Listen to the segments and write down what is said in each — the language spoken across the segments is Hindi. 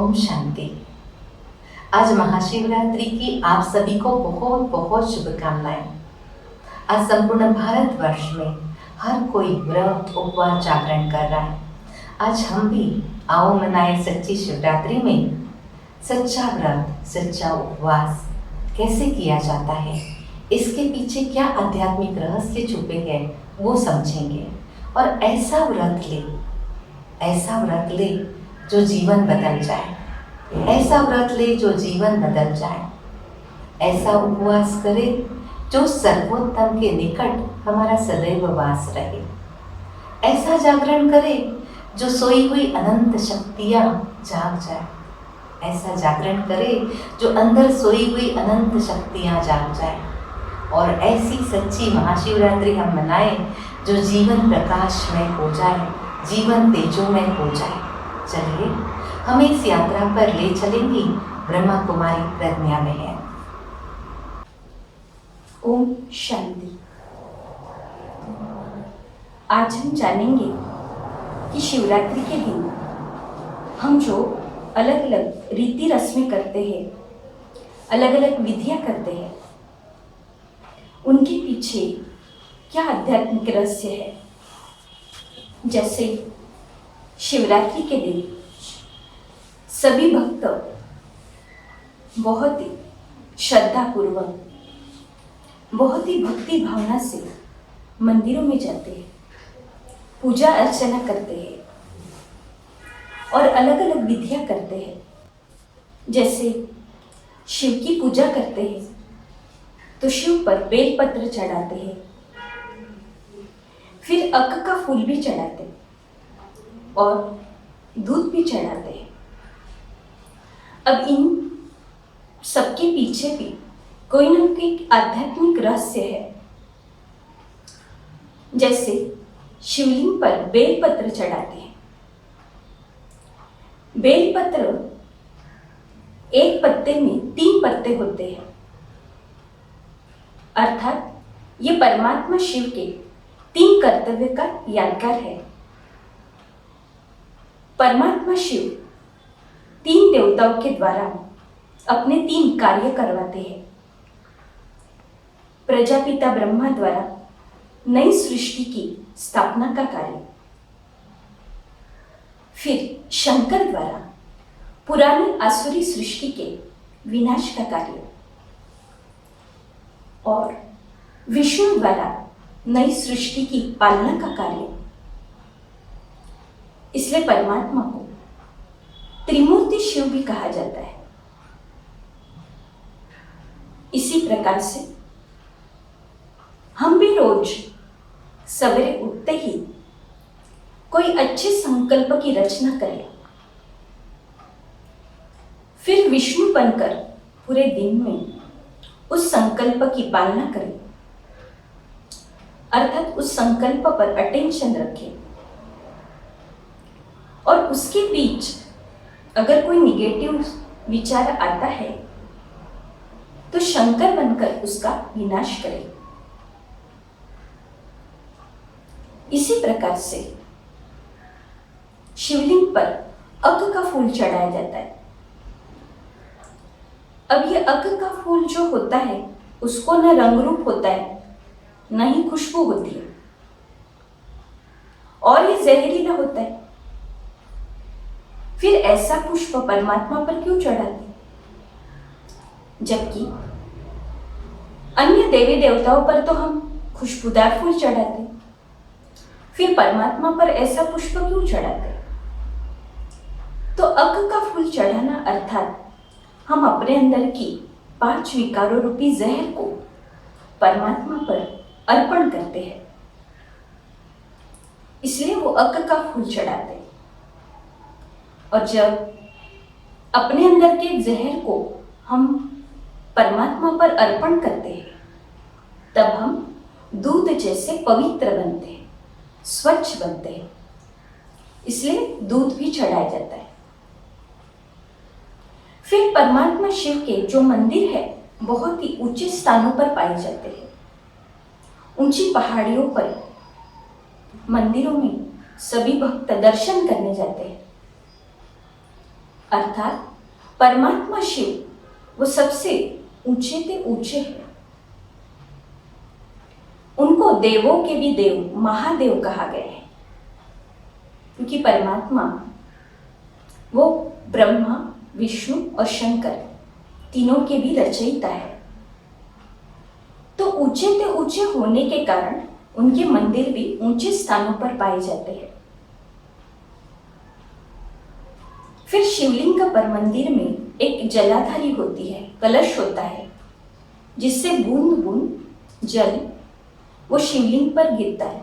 ओम शांति। आज महाशिवरात्रि की आप सभी को बहुत बहुत शुभकामनाएं। आज संपूर्ण भारतवर्ष में हर कोई व्रत उपवास जागरण कर रहा है। आज हम भी आओ मनाए सच्ची शिवरात्रि में सच्चा व्रत, सच्चा उपवास कैसे किया जाता है, इसके पीछे क्या आध्यात्मिक रहस्य छुपे हैं वो समझेंगे। और ऐसा व्रत ले जो जीवन बदल जाए, ऐसा व्रत ले जो जीवन बदल जाए, ऐसा उपवास करे जो सर्वोत्तम के निकट हमारा सदैव वास रहे, ऐसा जागरण करे जो सोई हुई अनंत शक्तियाँ जाग जाए, ऐसा जागरण करे जो अंदर सोई हुई अनंत शक्तियाँ जाग जाए। और ऐसी सच्ची महाशिवरात्रि हम मनाएं जो जीवन प्रकाशमय हो जाए, जीवन तेजोमय हो जाए। चलिए हमें इस यात्रा पर ले चलेंगी ब्रह्मा कुमारी प्रज्ञा बहन। ओम शांति। आज हम जानेंगे कि शिवरात्रि के दिन हम जो अलग अलग रीति रस्में करते हैं, अलग अलग विधियां करते हैं, उनके पीछे क्या आध्यात्मिक रहस्य है। जैसे शिवरात्रि के दिन सभी भक्त बहुत ही श्रद्धापूर्वक, बहुत ही भक्ति भावना से मंदिरों में जाते हैं, पूजा अर्चना करते हैं और अलग अलग विधियां करते हैं। जैसे शिव की पूजा करते हैं तो शिव पर बेलपत्र चढ़ाते हैं, फिर अक का फूल भी चढ़ाते हैं और दूध भी चढ़ाते हैं। अब इन सबके पीछे भी कोई ना कोई आध्यात्मिक रहस्य है। जैसे शिवलिंग पर बेलपत्र चढ़ाते हैं। बेलपत्र एक पत्ते में 3 पत्ते होते हैं, अर्थात ये परमात्मा शिव के 3 कर्तव्य का यादगार है। परमात्मा शिव 3 देवताओं के द्वारा अपने 3 कार्य करवाते हैं। प्रजापिता ब्रह्मा द्वारा नई सृष्टि की स्थापना का कार्य, फिर शंकर द्वारा पुरानी आसुरी सृष्टि के विनाश का कार्य और विष्णु द्वारा नई सृष्टि की पालना का कार्य। इसलिए परमात्मा को त्रिमूर्ति शिव भी कहा जाता है। इसी प्रकार से हम भी रोज सवेरे उठते ही कोई अच्छे संकल्प की रचना करें, फिर विष्णु बनकर पूरे दिन में उस संकल्प की पालना करें, अर्थात उस संकल्प पर अटेंशन रखें। और उसके बीच अगर कोई निगेटिव विचार आता है तो शंकर बनकर उसका विनाश करें। इसी प्रकार से शिवलिंग पर अक का फूल चढ़ाया जाता है। अब ये अक का फूल जो होता है उसको न रंग रूप होता है, न ही खुशबू होती है, और ये जहरीला होता है। फिर ऐसा पुष्प परमात्मा पर क्यों चढ़ाते, जबकि अन्य देवी देवताओं पर तो हम खुशबूदार फूल चढ़ाते, फिर परमात्मा पर ऐसा पुष्प क्यों चढ़ाते। तो अक का फूल चढ़ाना अर्थात हम अपने अंदर की 5 विकारों रूपी जहर को परमात्मा पर अर्पण करते हैं, इसलिए वो अक का फूल चढ़ाते हैं। और जब अपने अंदर के जहर को हम परमात्मा पर अर्पण करते हैं तब हम दूध जैसे पवित्र बनते हैं, स्वच्छ बनते हैं। इसलिए दूध भी चढ़ाया जाता है। फिर परमात्मा शिव के जो मंदिर है बहुत ही ऊंचे स्थानों पर पाए जाते हैं। ऊंची पहाड़ियों पर मंदिरों में सभी भक्त दर्शन करने जाते हैं। अर्थात परमात्मा शिव वो सबसे ऊंचे ते ऊंचे हैं। उनको देवों के भी देव, महादेव कहा गया है, क्योंकि परमात्मा वो ब्रह्मा, विष्णु और शंकर तीनों के भी रचयिता है। तो ऊंचे ते ऊंचे होने के कारण उनके मंदिर भी ऊंचे स्थानों पर पाए जाते हैं। फिर शिवलिंग पर मंदिर में एक जलाधारी होती है, कलश होता है, जिससे बूंद बूंद जल वो शिवलिंग पर गिरता है।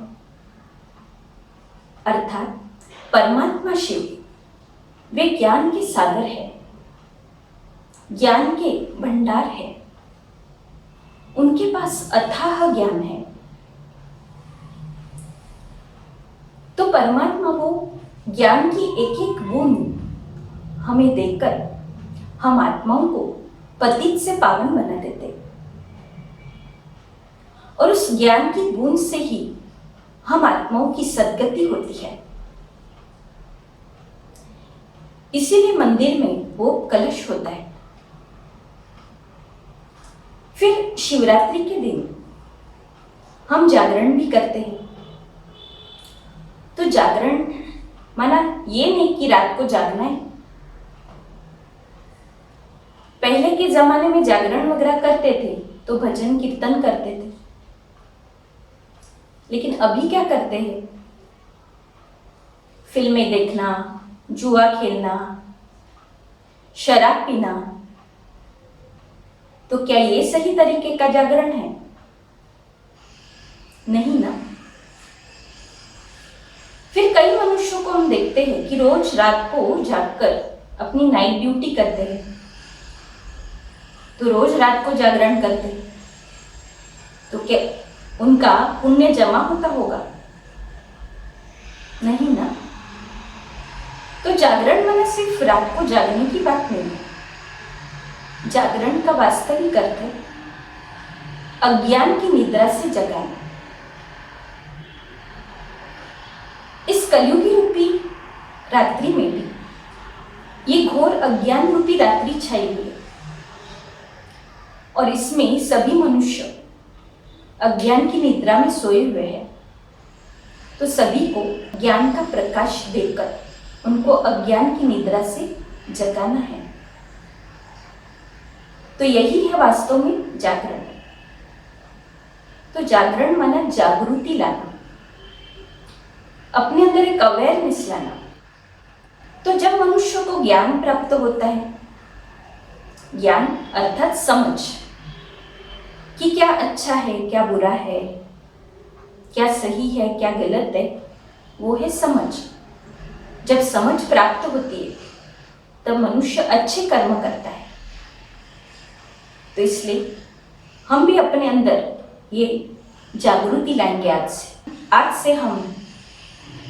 अर्थात परमात्मा शिव वे ज्ञान के सागर है, ज्ञान के भंडार है। उनके पास अथाह ज्ञान है। तो परमात्मा वो ज्ञान की एक एक बूंद हमें देकर हम आत्माओं को पतित से पावन बना देते, और उस ज्ञान की बूंद से ही हम आत्माओं की सद्गति होती है। इसीलिए मंदिर में वो कलश होता है। फिर शिवरात्रि के दिन हम जागरण भी करते हैं। तो जागरण माना ये नहीं कि रात को जागना है। पहले के जमाने में जागरण वगैरह करते थे तो भजन कीर्तन करते थे, लेकिन अभी क्या करते हैं? फिल्में देखना, जुआ खेलना, शराब पीना। तो क्या ये सही तरीके का जागरण है? नहीं ना। फिर कई मनुष्यों को हम देखते हैं कि रोज रात को जागकर अपनी नाइट ड्यूटी करते हैं, तो रोज रात को जागरण करते हैं, तो क्या उनका पुण्य जमा होता होगा? नहीं ना। तो जागरण माना सिर्फ रात को जागने की बात नहीं है। जागरण का वास्तविक अर्थ है अज्ञान की निद्रा से जगाना। इस कलयुगी रूपी रात्रि में भी ये घोर अज्ञान रूपी रात्रि छाई हुई है, और इसमें सभी मनुष्य अज्ञान की निद्रा में सोए हुए हैं। तो सभी को ज्ञान का प्रकाश देकर उनको अज्ञान की निद्रा से जगाना है। तो यही है वास्तव में जागरण। तो जागरण माना जागृति लाना, अपने अंदर एक अवेयरनेस लाना। तो जब मनुष्य को ज्ञान प्राप्त होता है, ज्ञान अर्थात समझ कि क्या अच्छा है, क्या बुरा है, क्या सही है, क्या गलत है, वो है समझ। जब समझ प्राप्त होती है तब मनुष्य अच्छे कर्म करता है। तो इसलिए हम भी अपने अंदर ये जागृति लाएंगे। आज से हम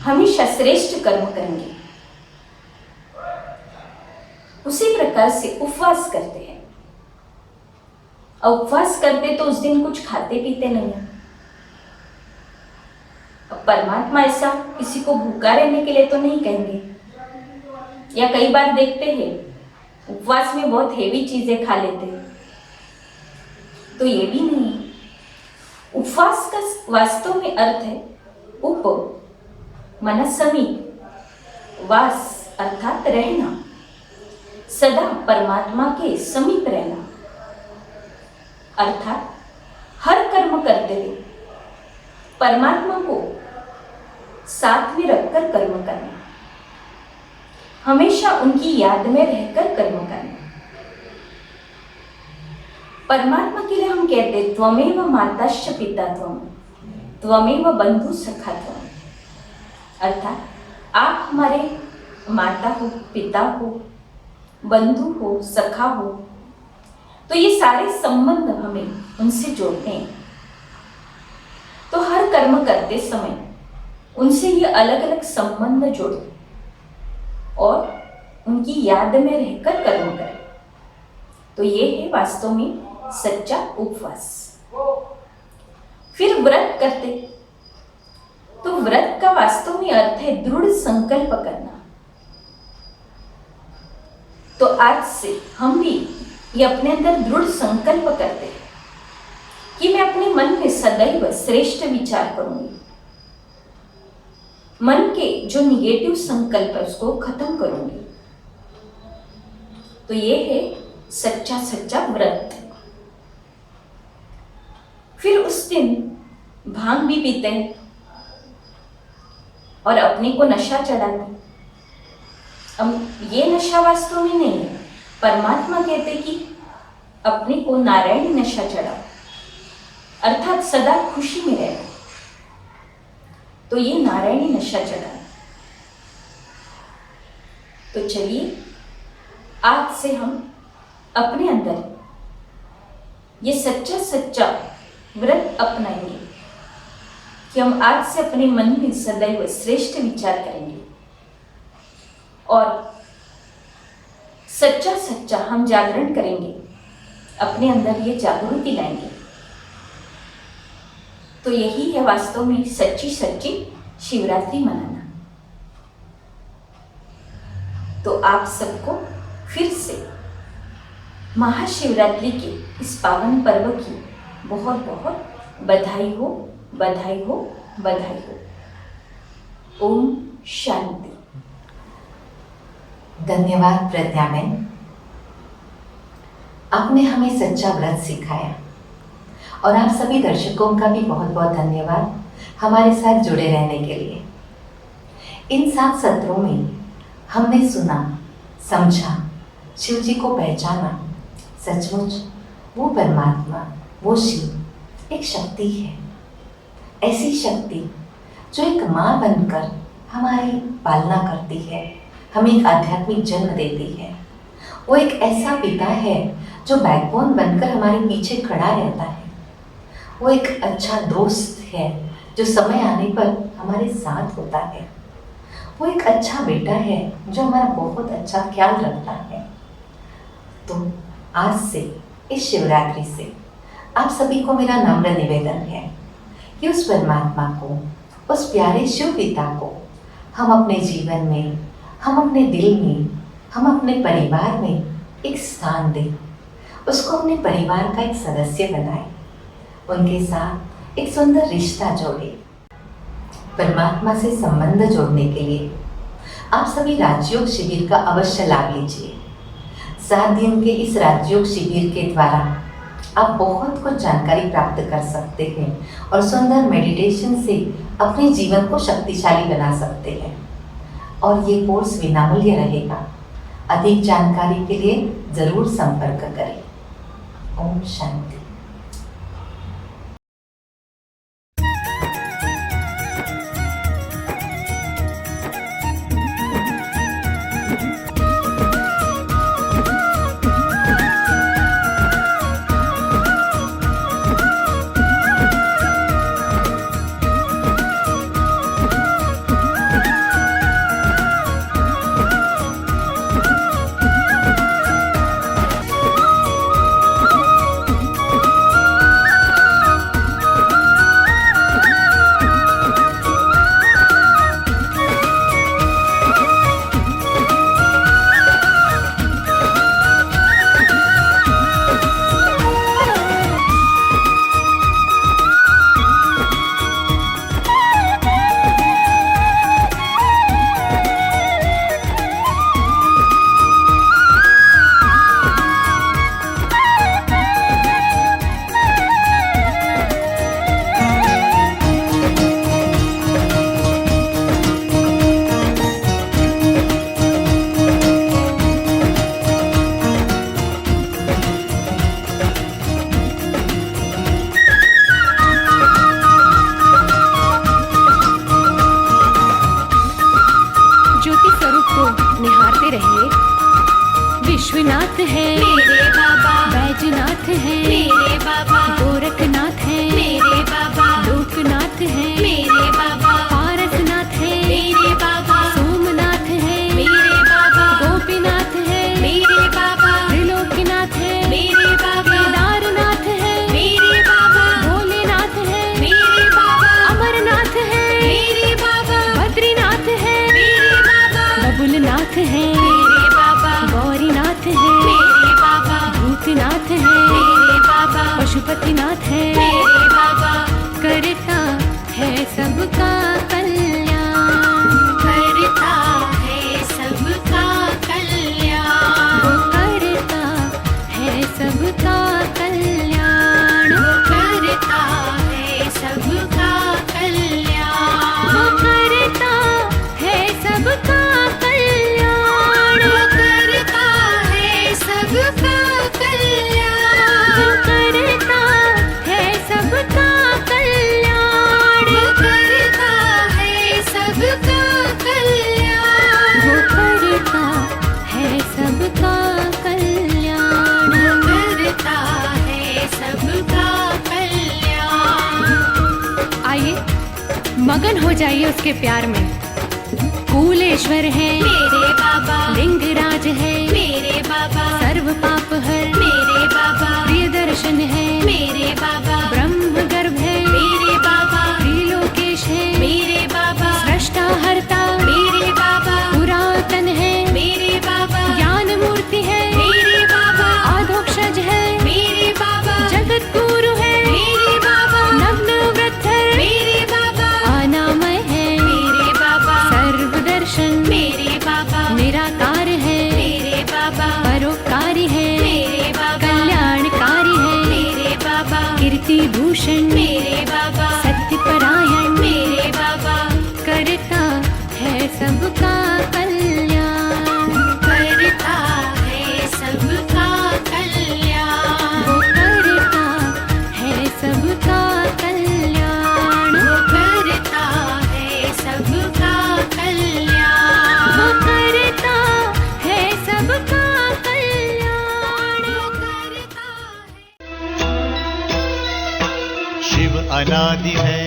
हमेशा श्रेष्ठ कर्म करेंगे। उसी प्रकार से उपवास करते हैं। उपवास करते तो उस दिन कुछ खाते पीते नहीं हैं। परमात्मा ऐसा किसी को भूखा रहने के लिए तो नहीं कहेंगे। या कई बार देखते हैं उपवास में बहुत हेवी चीजें खा लेते हैं, तो ये भी नहीं है। उपवास का वास्तव में अर्थ है उप माना समीप, वास अर्थात रहना, सदा परमात्मा के समीप रहना। अर्थात हर कर्म करते हुए परमात्मा को साथ में रखकर कर्म करना, हमेशा उनकी याद में रहकर कर्म करना। परमात्मा के लिए हम कहते त्वमेव माताश्च पिता त्वम, त्वमेव बंधु सखा त्वम। अर्थात आप हमारे माता हो, पिता हो, बंधु हो, सखा हो। तो ये सारे संबंध हमें उनसे जोड़ते हैं। तो हर कर्म करते समय उनसे ये अलग अलग संबंध जोड़ो और उनकी याद में रहकर कर्म करें। तो ये है वास्तव में सच्चा उपवास। फिर व्रत करते, तो व्रत का वास्तव में अर्थ है दृढ़ संकल्प करना। तो आज से हम भी ये अपने अंदर दृढ़ संकल्प करते हैं कि मैं अपने मन में सदैव श्रेष्ठ विचार करूंगी। मन के जो निगेटिव संकल्प है उसको खत्म करूंगी। तो ये है सच्चा सच्चा व्रत। फिर उस दिन भांग भी पीते हैं और अपने को नशा चढ़ाते। अब ये नशा वास्तव में नहीं है, परमात्मा कहते कि अपने को नारायणी नशा चढ़ाओ, अर्थात सदा खुशी में रहे। तो ये नारायणी नशा चढ़ा। तो चलिए आज से हम अपने अंदर ये सच्चा सच्चा व्रत अपनाएंगे कि हम आज से अपने मन में सदैव श्रेष्ठ विचार करेंगे और सच्चा सच्चा हम जागरण करेंगे, अपने अंदर ये जागृति लाएंगे। तो यही है वास्तव में सच्ची सच्ची शिवरात्रि मनाना। तो आप सबको फिर से महाशिवरात्रि के इस पावन पर्व की बहुत बहुत बधाई हो, बधाई हो, बधाई हो। ओम शांति। धन्यवाद प्रज्ञा मैम, आपने हमें सच्चा व्रत सिखाया। और आप सभी दर्शकों का भी बहुत बहुत धन्यवाद हमारे साथ जुड़े रहने के लिए। इन 7 सत्रों में हमने सुना, समझा, शिव जी को पहचाना। सचमुच वो परमात्मा, वो शिव एक शक्ति है, ऐसी शक्ति जो एक माँ बनकर हमारी पालना करती है, हमें एक आध्यात्मिक जन्म देती है। वो एक ऐसा पिता है जो बैकबोन बनकर हमारे पीछे खड़ा रहता है। वो एक अच्छा दोस्त है जो समय आने पर हमारे साथ होता है। वो एक अच्छा बेटा है जो हमारा बहुत अच्छा ख्याल रखता है। तो आज से, इस शिवरात्रि से आप सभी को मेरा नम्र निवेदन है कि उस परमात्मा को, उस प्यारे शिव पिता को हम अपने जीवन में, हम अपने दिल में, हम अपने परिवार में एक स्थान दें। उसको अपने परिवार का एक सदस्य बनाएं, उनके साथ एक सुंदर रिश्ता जोड़ें। परमात्मा से संबंध जोड़ने के लिए आप सभी राजयोग शिविर का अवश्य लाभ लीजिए। 7 दिन के इस राजयोग शिविर के द्वारा आप बहुत कुछ जानकारी प्राप्त कर सकते हैं और सुंदर मेडिटेशन से अपने जीवन को शक्तिशाली बना सकते हैं। और ये कोर्स विनामूल्य रहेगा। अधिक जानकारी के लिए जरूर संपर्क करें। ओम शांति। विश्वनाथ है मेरे बाबा, बैजनाथ है मेरे बाबा, गोरखनाथ है मेरे बाबा, लोकनाथ है मेरे बाबा, पारसनाथ है मेरे बाबा, सोमनाथ है मेरे बाबा, गोपीनाथ है मेरे बाबा, त्रिलोकीनाथ है मेरे बाबा, केदारनाथ है मेरे बाबा, भोलेनाथ है मेरे बाबा, अमरनाथ है मेरे बाबा, बद्रीनाथ है मेरे बाबा, बबुलनाथ है मेरे बाबा, गौरीनाथ मगन हो जाइए उसके प्यार में। कूलेश्वर है मेरे बाबा, लिंगराज है मेरे बाबा, सर्व पाप हर मेरे बाबा, प्रिय दर्शन है मेरे बाबा, ब्रह्म गर्भ है मेरे बाबा, त्रिलोकेश है मेरे बाबा, सृष्टा हरता मेरे बाबा, पुरातन है मेरे बाबा, ज्ञान मूर्ति है मेरे बाबा, आधोक्षज है मेरे बाबा, जगत गुरु है मेरे बाबा, नग्न वृद्धर मेरे बाबा, अनामय है मेरे बाबा, सर्वदर्शन मेरे बाबा, निराकार है मेरे बाबा, परोपकारी है मेरे बाबा, कल्याणकारी है मेरे बाबा, कीर्ति भूषण मेरे बाबा, सत्यपरायण मेरे बाबा, करता है सबका कल्याण करता है सबका कल्याण, वो करता है सबका कल्याण वो करता है सबका कल्याण, वो करता है सबका कल्याण वो करता है। शिव अनादि है,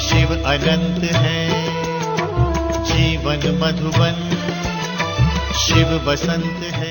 शिव अनंत है, जीवन मधुबन शिव बसंत है।